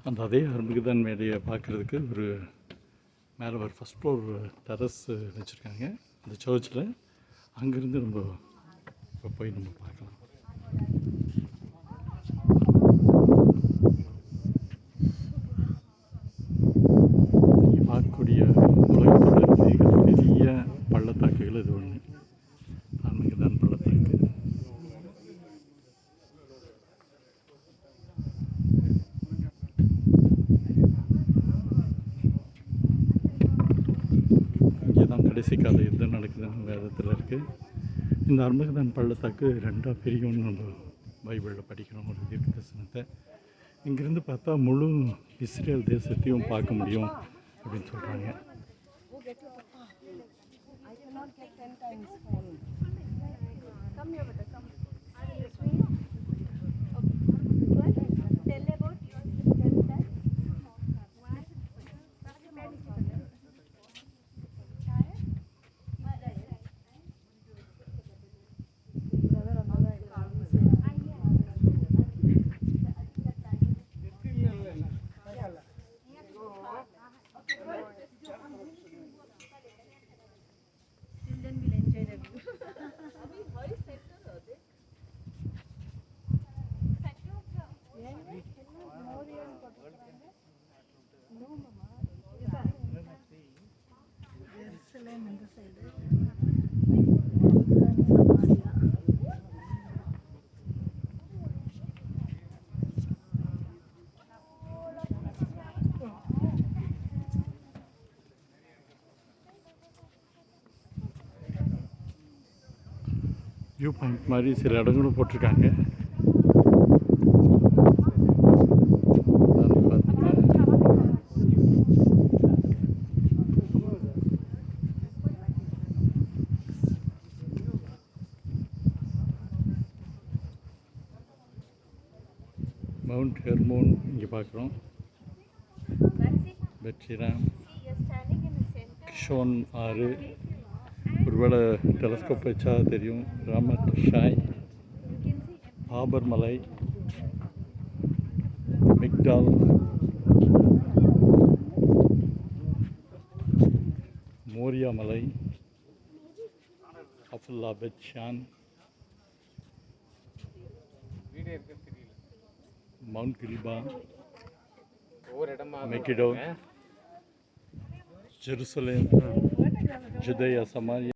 அந்த அதே அரும்புக்குதான் மேடையை பார்க்குறதுக்கு ஒரு மேலே ஒரு ஃபஸ்ட் ஃப்ளோர் டெரஸ் வச்சுருக்காங்க அந்த சர்ச்சில். அங்கேருந்து நம்ம இப்போ போய் நம்ம பார்க்கலாம். நீங்கள் பார்க்கக்கூடிய உலகத்தோட மிகப்பெரிய பள்ளத்தாக்குகள் இது ஒன்று, அரும்புக்குதான் பள்ளத்தாக்கு. இங்கே தான் கடைசி கால யுத்தம் நடக்குதுன்னு வேதத்தில் இருக்குது. இந்த அரும்புக்குதான் பள்ளத்தாக்கு ரெண்டாக பிரியும்னு நம்ம பைபிளில் படிக்கிறோம் ஒரு தீர்க்க தரிசனத்தை. இங்கேருந்து பார்த்தா முழு இஸ்ரேல் தேசத்தையும் பார்க்க முடியும் அப்படின்னு சொல்கிறாங்க. வியூ பாயிண்ட் மாதிரி சில இடங்களும் போட்டிருக்காங்க. மவுண்ட் ஹெர்மோன் இங்கே பார்க்குறோம். பெட்ரிராம், கிஷோன் ஆறு, ஒருவேளை டெலஸ்கோப் வச்சா தெரியும். ராமட் ஷாய், ஆபர் மலை, மிக்டால், மோரியா மலை, அஃபுல்லா பெட்ஷான், மவுண்ட் கில்பா, மெக்கிடோ, ஜெருசலேம், ஜுதேயா, சமாரியா.